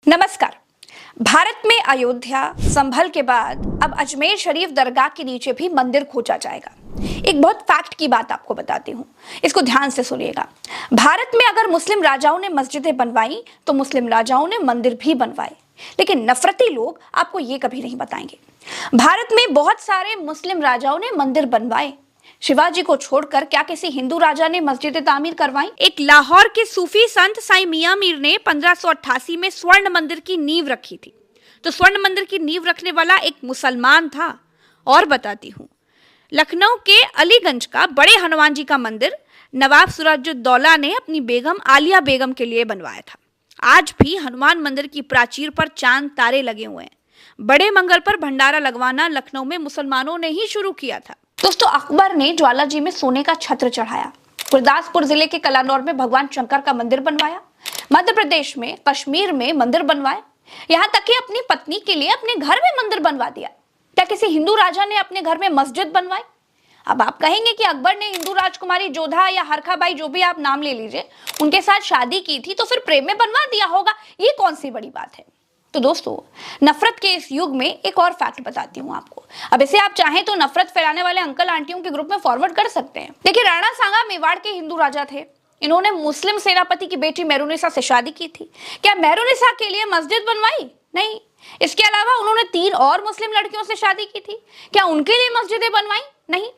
नमस्कार। भारत में अयोध्या संभल के बाद अब अजमेर शरीफ दरगाह के नीचे भी मंदिर खोजा जाएगा। एक बहुत फैक्ट की बात आपको बताती हूँ, इसको ध्यान से सुनिएगा। भारत में अगर मुस्लिम राजाओं ने मस्जिदें बनवाई तो मुस्लिम राजाओं ने मंदिर भी बनवाए, लेकिन नफरती लोग आपको ये कभी नहीं बताएंगे। भारत में बहुत सारे मुस्लिम राजाओं ने मंदिर बनवाए, शिवाजी को छोड़कर क्या किसी हिंदू राजा ने मस्जिद तामीर करवाई? एक लाहौर के सूफी संत साईं मियां मीर ने 1588 में स्वर्ण मंदिर की नींव रखी थी। तो स्वर्ण मंदिर की नींव रखने वाला एक मुसलमान था। और बताती हूँ, लखनऊ के अलीगंज का बड़े हनुमान जी का मंदिर नवाब सिराजुद्दौला ने अपनी बेगम आलिया बेगम के लिए बनवाया था। आज भी हनुमान मंदिर की प्राचीर पर चांद तारे लगे हुए हैं। बड़े मंगल पर भंडारा लगवाना लखनऊ में मुसलमानों ने ही शुरू किया था। दोस्तों, अकबर ने ज्वाला जी में सोने का छत्र चढ़ाया। गुरदासपुर जिले के कलानौर में भगवान शंकर का मंदिर बनवाया। मध्य प्रदेश में कश्मीर में मंदिर बनवाए। यहाँ तक कि अपनी पत्नी के लिए अपने घर में मंदिर बनवा दिया। क्या किसी हिंदू राजा ने अपने घर में मस्जिद बनवाई? अब आप कहेंगे कि अकबर ने हिंदू राजकुमारी जोधा या हरखाबाई, जो भी आप नाम ले लीजिए, उनके साथ शादी की थी तो फिर प्रेम में बनवा दिया होगा। ये कौन सी बड़ी बात है? तो दोस्तों, नफरत के इस युग में एक और फैक्ट बताती हूँ आपको। अब इसे आप चाहें तो नफरत फैलाने वाले अंकल आंटियों के ग्रुप में फॉरवर्ड कर सकते हैं। देखिए, राणा सांगा मेवाड़ के हिंदू राजा थे। इन्होंने मुस्लिम सेनापति की बेटी मेहरुनिसा से शादी की थी। क्या मेहरुनिसा के लिए मस्जिद बनवाई? नहीं। इसके अलावा उन्होंने 3 और मुस्लिम लड़कियों से शादी की थी। क्या उनके लिए मस्जिदें बनवाई? नहीं।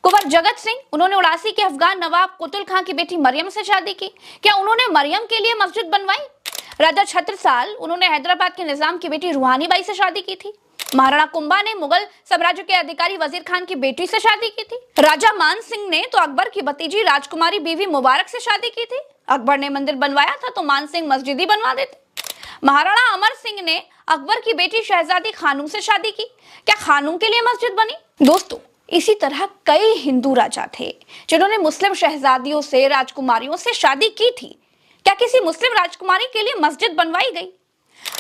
कुंवर जगत सिंह, उन्होंने 89 के अफगान नवाब कुतुल खां की बेटी मरियम से शादी की। क्या उन्होंने मरियम के लिए मस्जिद बनवाई? राजा छत्रसाल, उन्होंने हैदराबाद के निजाम की बेटी रूहानी बाई से शादी की थी। महाराणा कुंभा ने मुगल साम्राज्य के अधिकारी वजीर खान की बेटी से शादी की थी। राजा मान सिंह ने तो अकबर की भतीजी राजकुमारी बीवी मुबारक से शादी की थी। अकबर ने मंदिर बनवाया था तो मान सिंह मस्जिद ही बनवा देते। महाराणा अमर सिंह ने अकबर की बेटी शहजादी खानूम से शादी की। क्या खानूम के लिए मस्जिद बनी? दोस्तों, इसी तरह कई हिंदू राजा थे जिन्होंने मुस्लिम शहजादियों से, राजकुमारियों से शादी की थी। क्या किसी मुस्लिम राजकुमारी के लिए मस्जिद बनवाई गई?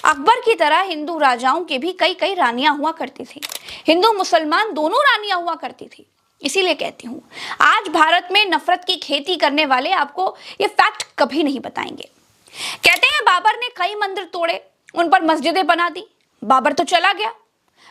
अकबर की तरह हिंदू राजाओं के भी कई कई रानियां हुआ करती थी। हिंदू मुसलमान दोनों रानियां हुआ करती थी। इसीलिए कहती हूं, आज भारत में नफरत की खेती करने वाले आपको ये फैक्ट कभी नहीं बताएंगे। कहते हैं बाबर ने कई मंदिर तोड़े, उन पर मस्जिदें बना दी। बाबर तो चला गया।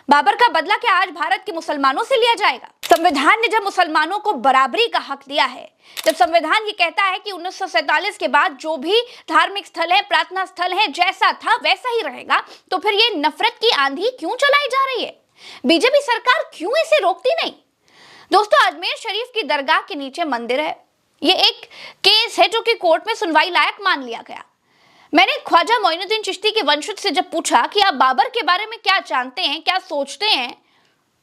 बाबर का बदला क्या आज भारत के मुसलमानों से लिया जाएगा? संविधान ने जब मुसलमानों को बराबरी का हक दिया है, जब संविधान ये कहता है कि 1947 के बाद जो भी धार्मिक स्थल है, प्रार्थना स्थल है, जैसा था वैसा ही रहेगा, तो फिर ये नफरत की आंधी क्यों चलाई जा रही है? बीजेपी सरकार क्यों इसे रोकती नहीं? दोस्तों, अजमेर शरीफ की दरगाह के नीचे मंदिर है। ये एक केस है जो कि कोर्ट में सुनवाई लायक मान लिया गया। मैंने ख्वाजा मोइनुद्दीन चिश्ती के वंशज से जब पूछा कि आप बाबर के बारे में क्या जानते हैं, क्या सोचते हैं,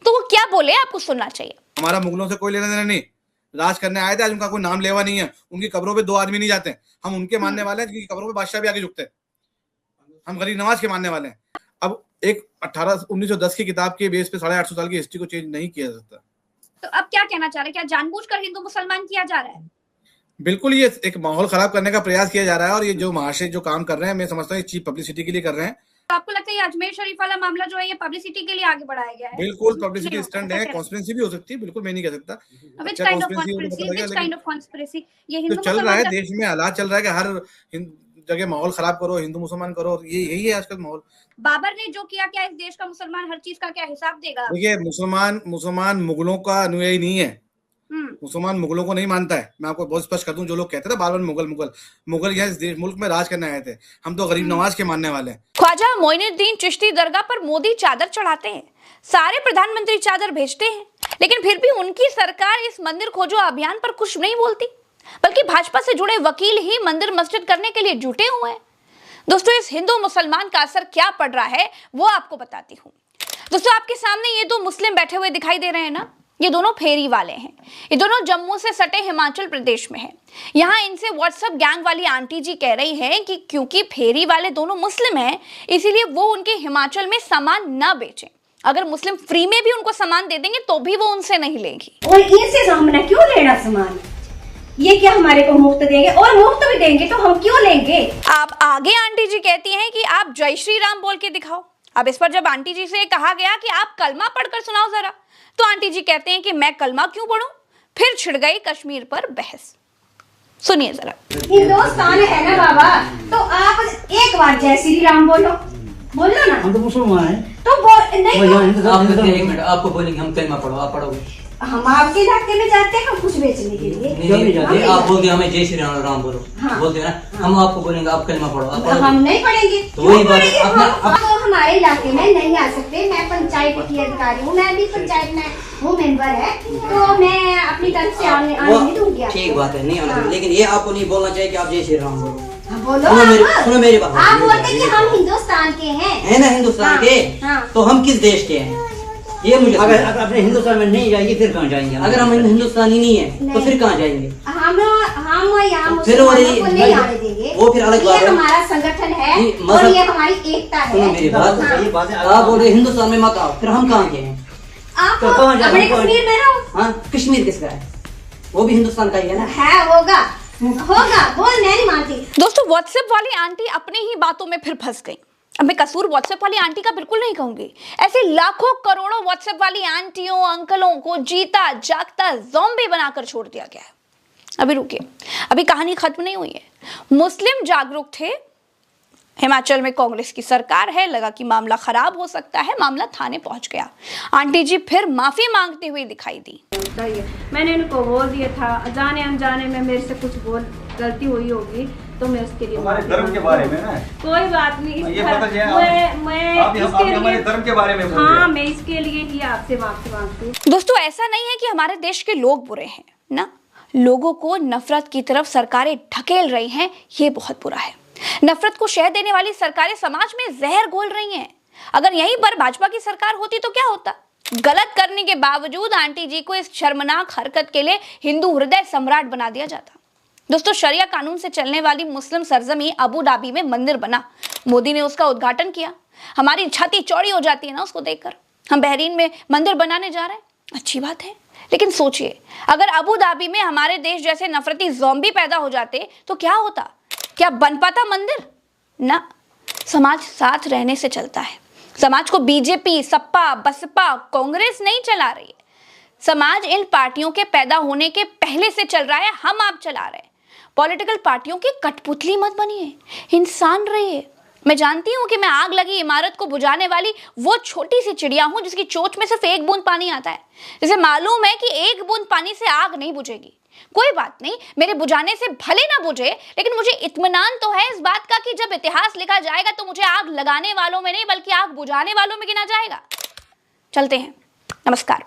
तो वो क्या बोले, आपको सुनना चाहिए। हमारा मुगलों से कोई लेना देना नहीं। राज करने आए थे, आज उनका कोई नाम लेवा नहीं है। उनकी कब्रों पे 2 आदमी नहीं जाते। हम उनके मानने वाले हैं जिनकी कब्रों पे बादशाह भी आके झुकते हैं। हम गरीब नवाज के मानने वाले हैं। अब एक 1910 की किताब के बेस पे 850 साल की हिस्ट्री को चेंज नहीं किया जा सकता। तो अब क्या कहना चाह रहे हैं? क्या जानबूझकर हिंदू मुसलमान किया जा रहा है? बिल्कुल, ये एक माहौल खराब करने का प्रयास किया जा रहा है। और ये जो महाशय जो काम कर रहे हैं, मैं समझता हूँ चीप पब्लिसिटी के लिए कर रहे हैं। तो आपको लगता है ये अजमेर शरीफ वाला मामला जो है ये पब्लिसिटी के लिए आगे बढ़ाया गया है? बिल्कुल पब्लिसिटी स्टंट है, कॉन्स्पिरेसी भी हो सकती है। बिल्कुल, मैं नहीं कह सकता। Which kind of conspiracy? ये तो हिंदू चल रहा है, मुसलमान देश में हालात चल रहा है कि हर जगह माहौल खराब करो, हिंदू मुसलमान करो, ये यही है आजकल माहौल। बाबर ने जो किया, क्या इस देश का मुसलमान हर चीज का क्या हिसाब देगा? देखिए, मुसलमान मुगलों का अनुयायी नहीं है। मुसलमान मुगलों को नहीं मानता है। मैं आपको बहुत स्पष्ट कर दूं, जो लोग कहते थे बार बार मुगल यहाँ इस देश मुल्क में राज करने आए थे, हम तो गरीब नवाज के मानने वाले हैं। ख्वाजा मोइनुद्दीन चिश्ती दरगाह पर मोदी चादर चढ़ाते हैं, सारे प्रधानमंत्री चादर भेजते हैं, लेकिन फिर भी उनकी सरकार इस मंदिर खोजो अभियान पर कुछ नहीं बोलती, बल्कि भाजपा से जुड़े वकील ही मंदिर मस्जिद करने के लिए जुटे हुए हैं। दोस्तों, इस हिंदू मुसलमान का असर क्या पड़ रहा है वो आपको बताती हूँ। दोस्तों, आपके सामने ये 2 मुस्लिम बैठे हुए दिखाई दे रहे हैं ना, ये दोनों फेरी वाले हैं। ये दोनों जम्मू से सटे हिमाचल प्रदेश में हैं। यहाँ इनसे व्हाट्सएप गैंग वाली आंटी जी कह रही हैं कि क्योंकि फेरी वाले दोनों मुस्लिम हैं, इसीलिए वो उनके हिमाचल में सामान ना बेचें। अगर मुस्लिम फ्री में भी उनको सामान दे देंगे तो भी वो उनसे नहीं लेंगी। और इनसे हमने क्यों लेना सामान? ये क्या हमारे को मुफ्त देंगे? और मुफ्त भी देंगे तो हम क्यों लेंगे? आप आगे आंटी जी कहती हैं कि आप जय श्री राम बोल के दिखाओ। अब इस पर जब आंटी जी से कहा गया कि आप कलमा पढ़कर सुनाओ जरा, तो आंटी जी कहते हैं कि मैं कलमा क्यों पढ़ूं? फिर छिड़ गई कश्मीर पर बहस। सुनिए जरा। हिंदुस्तान है ना बाबा, तो आप एक बार जय श्री राम बोलो ना। हम तो मुसलमान हैं। तो नहीं एक मिनट, आपको बोलेंगे हम कलमा पढ़ो, आप पढ़ोगे। हम आपके इलाके में जाते हैं कुछ बेचने के लिए। नहीं जाते, आप बोलते हमें जय श्री राम बोलो। हाँ। बोलते हैं ना, हम आपको बोलेंगे आप कलमा पढ़ो, आप पढ़ोगे। हम नहीं पढ़ेंगे। तो वही बात है, आप हमारे इलाके में नहीं आ सकते। मैं पंचायत की अधिकारी हूँ, मैं भी पंचायत में हूँ, मेंबर है, तो मैं अपनी तरफ से आने नहीं दूंगी। ठीक बात है, नहीं आने दूंगी, लेकिन ये आपको नहीं बोलना चाहिए कि आप जय श्री राम बोलो। बोलो, सुनो मेरी बात। आप बोलते कि हम हिंदुस्तान के हैं, है ना हिंदुस्तान के, तो हम किस देश के हैं ये मुझे अगर अपने हिंदुस्तान में नहीं जाएंगे फिर कहाँ जाएंगे? अगर हम हिंदुस्तानी नहीं है तो फिर कहाँ जाएंगे? हम यहाँ फिर मुसलमानों को नहीं आने देंगे। वो फिर अलग बात ये है। हमारा संगठन है नहीं, और ये हमारी एकता है। सुनो मेरी बात, सही बात है। आप बोल रहे हिंदुस्तान में मत आओ, फिर हम कहाँ के हैं? आप तो कहाँ जाएं? अपने कश्मीर में रहो। हाँ, कश्मीर किसका है? वो भी हिंदुस्तान का ही है ना। है, होगा बोल, मैं नहीं मानती। दोस्तों, व्हाट्सएप वाली आंटी अपनी ही बातों में फिर फंस गई। अब मैं कसूर व्हाट्सएप वाली आंटी का बिल्कुल नहीं कहूंगी। ऐसे लाखों करोड़ों व्हाट्सएप वाली आंटियों अंकलों को जीता जागता ज़ॉम्बी बनाकर छोड़ दिया गया है। अभी रुकिए, अभी कहानी खत्म नहीं हुई है। मुस्लिम जागरूक थे, हिमाचल में कांग्रेस की सरकार है, लगा कि मामला खराब हो सकता है, मामला थाने पहुंच गया। आंटी जी फिर माफी मांगती हुई दिखाई दी। मैंने इनको बोल दिया था, जाने अनजाने में मेरे से कुछ गलती हुई होगी तो मैं उसके लिए हमारे धर्म के बारे में ना कोई बात नहीं। ये पता चला मैं आप हमारे धर्म के बारे में बोल रहे हैं। हाँ, मैं इसके लिए ही आपसे माफी मांगती हूँ। दोस्तों, ऐसा नहीं है कि हमारे देश के लोग बुरे हैं ना, लोगों को नफरत की तरफ सरकारें ढकेल रही हैं, ये बहुत बुरा है। नफरत को शह देने वाली सरकारें समाज में जहर घोल रही हैं। अगर यहीं पर भाजपा की सरकार होती तो क्या होता? गलत करने के बावजूद आंटी जी को इस शर्मनाक हरकत के लिए हिंदू हृदय सम्राट बना दिया जाता। दोस्तों, शरिया कानून से चलने वाली मुस्लिम सरजमी अबू धाबी में मंदिर बना, मोदी ने उसका उद्घाटन किया। हमारी छाती चौड़ी हो जाती है ना उसको देखकर। हम बहरीन में मंदिर बनाने जा रहे हैं, अच्छी बात है, लेकिन सोचिए अगर अबू धाबी में हमारे देश जैसे नफरती ज़ॉम्बी पैदा हो जाते तो क्या होता? क्या बन पाता मंदिर? ना, समाज साथ रहने से चलता है। समाज को बीजेपी, सपा, बसपा, कांग्रेस नहीं चला रही है। समाज इन पार्टियों के पैदा होने के पहले से चल रहा है, हम आप चला रहे हैं। पॉलिटिकल पार्टियों की कठपुतली मत बनिए, इंसान रहिए। मैं जानती हूं कि मैं आग लगी इमारत को बुझाने वाली वो छोटी सी चिड़िया हूं जिसकी चोंच में सिर्फ एक बूंद पानी आता है। जिसे मालूम है कि एक बूंद पानी से आग नहीं बुझेगी। कोई बात नहीं, मेरे बुझाने से भले ना बुझे, लेकिन मुझे इत्मीनान तो है इस बात का कि जब इतिहास लिखा जाएगा तो मुझे आग लगाने वालों में नहीं बल्कि आग बुझाने वालों में गिना जाएगा। चलते हैं, नमस्कार।